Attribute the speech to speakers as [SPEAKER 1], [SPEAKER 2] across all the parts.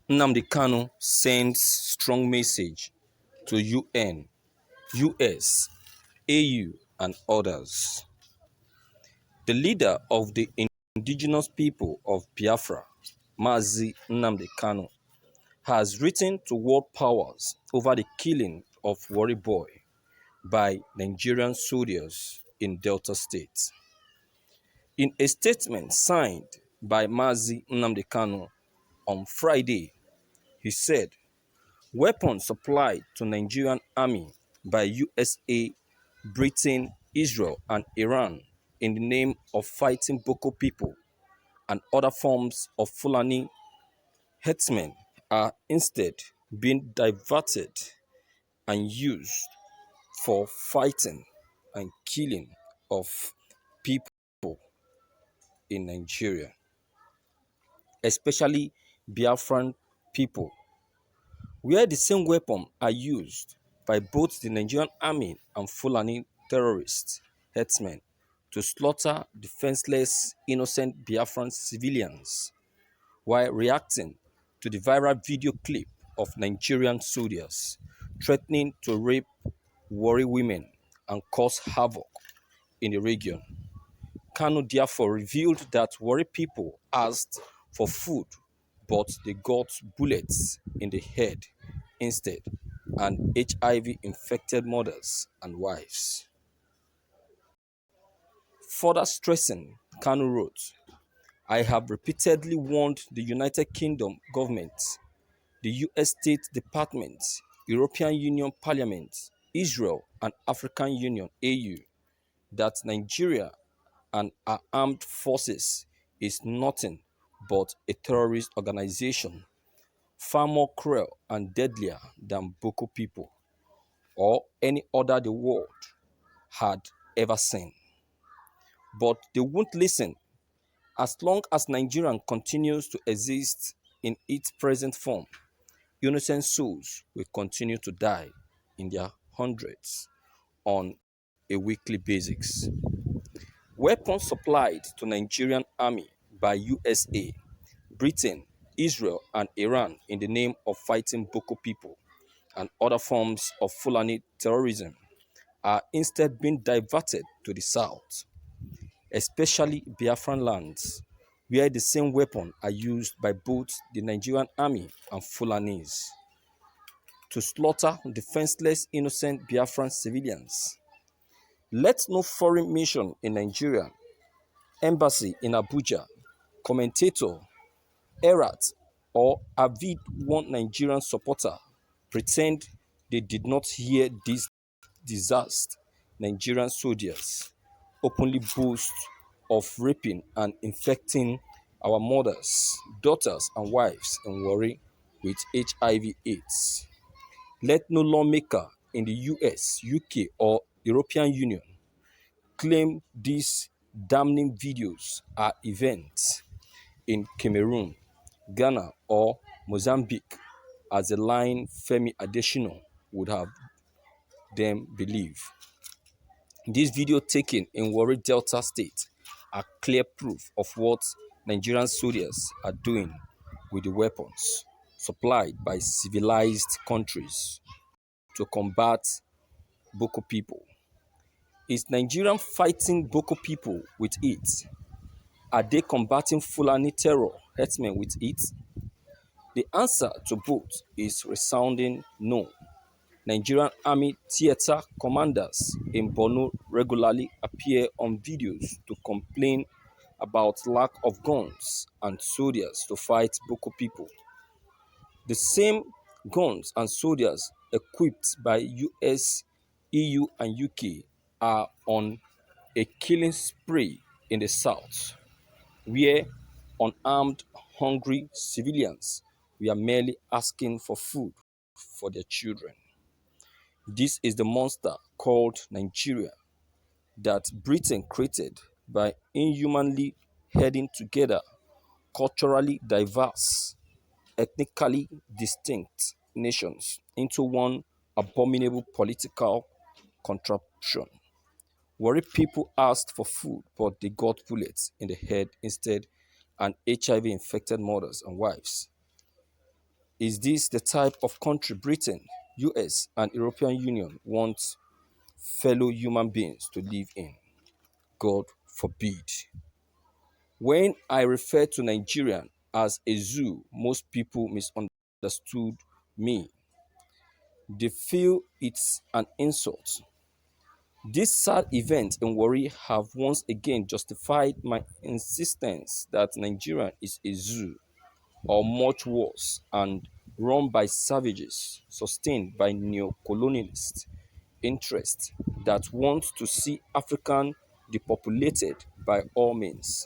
[SPEAKER 1] Nnamdi Kanu sends strong message to UN, US, AU, and others. The leader of the indigenous people of Biafra, Mazi Nnamdi Kanu, has written to world powers over the killing of Warri Boy by Nigerian soldiers in Delta State. In a statement signed by Mazi Nnamdi Kanu on Friday, he said, weapons supplied to Nigerian army by USA, Britain, Israel, and Iran in the name of fighting Boko people and other forms of Fulani herdsmen are instead being diverted and used for fighting and killing of people in Nigeria, especially Biafran people, where the same weapons are used by both the Nigerian army and Fulani terrorist herdsmen to slaughter defenseless, innocent Biafran civilians while reacting to the viral video clip of Nigerian soldiers threatening to rape Warri women and cause havoc in the region. Kanu therefore revealed that Warri people asked for food, but they got bullets in the head instead, and HIV-infected mothers and wives. Further stressing, Kanu wrote, I have repeatedly warned the United Kingdom government, the US State Department, European Union Parliament, Israel, and African Union (AU) that Nigeria and our armed forces is nothing but a terrorist organization, far more cruel and deadlier than Boko people or any other the world had ever seen. But they won't listen. As long as Nigeria continues to exist in its present form, innocent souls will continue to die in their hundreds on a weekly basis. Weapons supplied to Nigerian army by USA, Britain, Israel, and Iran in the name of fighting Boko people and other forms of Fulani terrorism are instead being diverted to the south, especially Biafran lands, where the same weapons are used by both the Nigerian army and Fulanis to slaughter defenseless innocent Biafran civilians. Let no foreign mission in Nigeria, embassy in Abuja, commentator, Erat, or avid one Nigerian supporter pretend they did not hear these disaster Nigerian soldiers openly boast of raping and infecting our mothers, daughters, and wives in Warri with HIV/AIDS. Let no lawmaker in the US, UK, or European Union claim these damning videos are events in Cameroon, Ghana, or Mozambique, as the line Femi Adesina would have them believe. These videos taken in Warri Delta State are clear proof of what Nigerian soldiers are doing with the weapons supplied by civilized countries to combat Boko people. Is Nigeria fighting Boko people with it? Are they combating Fulani terror herdsmen with it? The answer to both is resounding no. Nigerian Army theater commanders in Borno regularly appear on videos to complain about lack of guns and soldiers to fight Boko people. The same guns and soldiers equipped by US, EU, and UK are on a killing spree in the south, where unarmed, hungry civilians were merely asking for food for their children. This is the monster called Nigeria that Britain created by inhumanly herding together culturally diverse, ethnically distinct nations into one abominable political contraption. Worried people asked for food, but they got bullets in the head instead, and HIV infected mothers and wives. Is this the type of country Britain, US, and European Union want fellow human beings to live in? God forbid. When I refer to Nigeria as a zoo, most people misunderstood me. They feel it's an insult. These sad events in Warri have once again justified my insistence that Nigeria is a zoo, or much worse, and run by savages, sustained by neo-colonialist interests that want to see African depopulated by all means.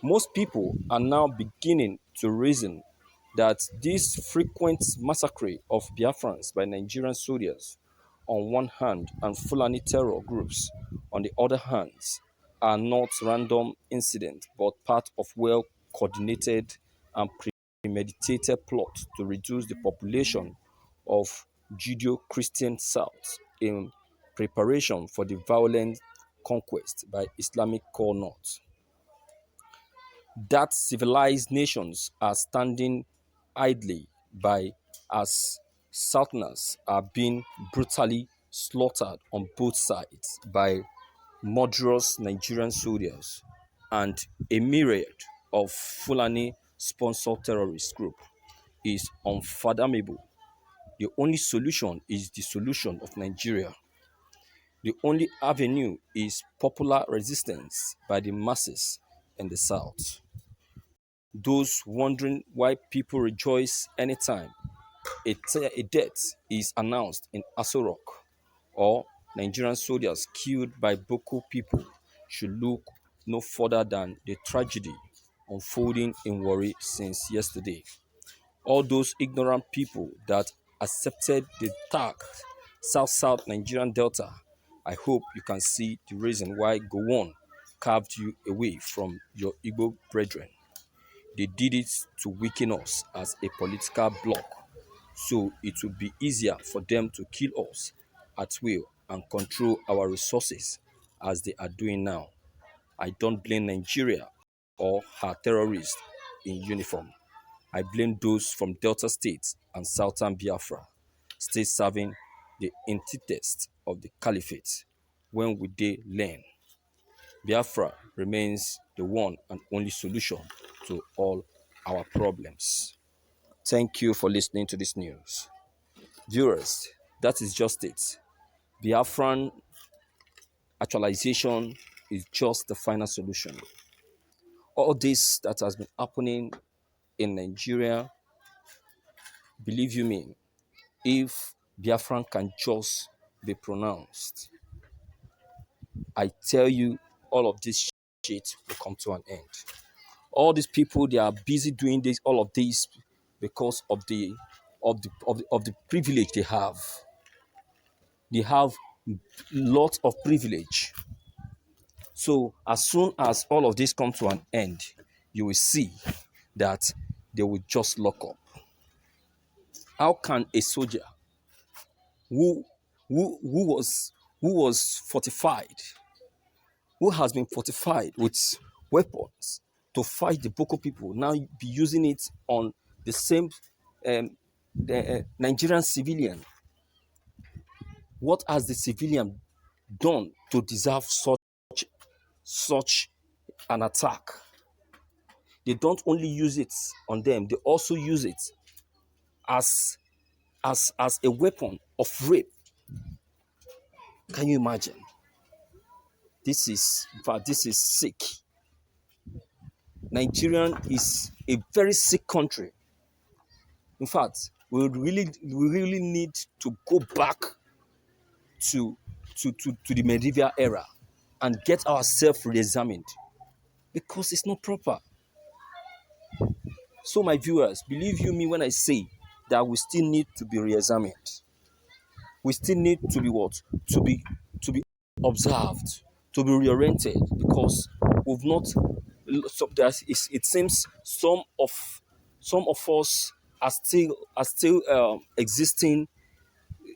[SPEAKER 1] Most people are now beginning to reason that this frequent massacre of Biafrans by Nigerian soldiers on one hand and Fulani terror groups on the other hand are not random incidents but part of well-coordinated and premeditated plot to reduce the population of Judeo-Christian South in preparation for the violent conquest by Islamic core North. That civilized nations are standing idly by as Southerners are being brutally slaughtered on both sides by murderous Nigerian soldiers and a myriad of Fulani-sponsored terrorist groups is unfathomable. The only solution is the solution of Nigeria. The only avenue is popular resistance by the masses in the South. Those wondering why people rejoice anytime a death is announced in Aso Rock or Nigerian soldiers killed by Boko people should look no further than the tragedy unfolding in Warri since yesterday. All those ignorant people that accepted the dark South Nigerian Delta, I hope you can see the reason why Gowon carved you away from your Igbo brethren. They did it to weaken us as a political bloc, so it would be easier for them to kill us at will and control our resources as they are doing now. I don't blame Nigeria or her terrorists in uniform. I blame those from Delta State and Southern Biafra, states serving the antithesis of the caliphate. When will they learn? Biafra remains the one and only solution to all our problems. Thank you for listening to this news. Viewers, that is just it. Biafran actualization is just the final solution. All this that has been happening in Nigeria, believe you me, if Biafran can just be pronounced, I tell you, all of this shit will come to an end. All these people, they are busy doing this, all of this, because of the privilege they have. They have lots of privilege. So as soon as all of this comes to an end, you will see that they will just lock up. How can a soldier who was fortified, who has been fortified with weapons to fight the Boko people, now be using it on the same the Nigerian civilian? What has the civilian done to deserve such an attack? They don't only use it on them, they also use it as a weapon of rape. Can you imagine? This is, in fact, this is sick. Nigeria is a very sick country. In fact, we really need to go back to the medieval era and get ourselves re-examined because it's not proper. So my viewers, believe you me when I say that we still need to be re-examined. We still need to be what? To be observed, to be reoriented, because we've not. It seems some of us are still existing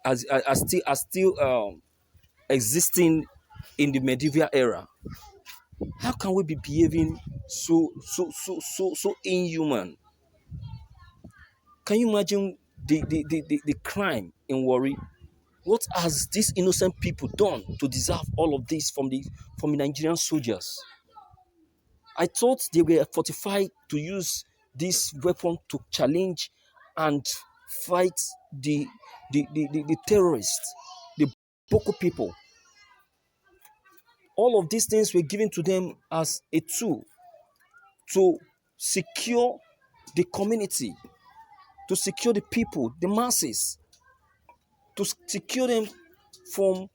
[SPEAKER 1] are still existing in the medieval era. How can we be behaving so inhuman? Can you imagine the crime in Warri? What has these innocent people done to deserve all of this from the Nigerian soldiers? I thought they were fortified to use this weapon to challenge and fight the terrorists, the Boko people. All of these things were given to them as a tool to secure the community, to secure the people, the masses, to secure them from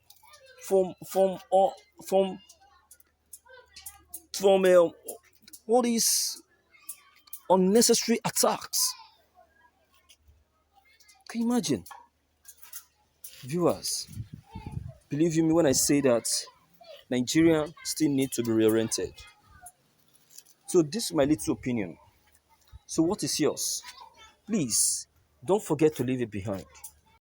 [SPEAKER 1] from from uh, from from all these unnecessary attacks. Can you imagine, viewers? Believe you me when I say that Nigeria still need to be reoriented. So this is my little opinion. So what is yours? Please don't forget to leave it behind.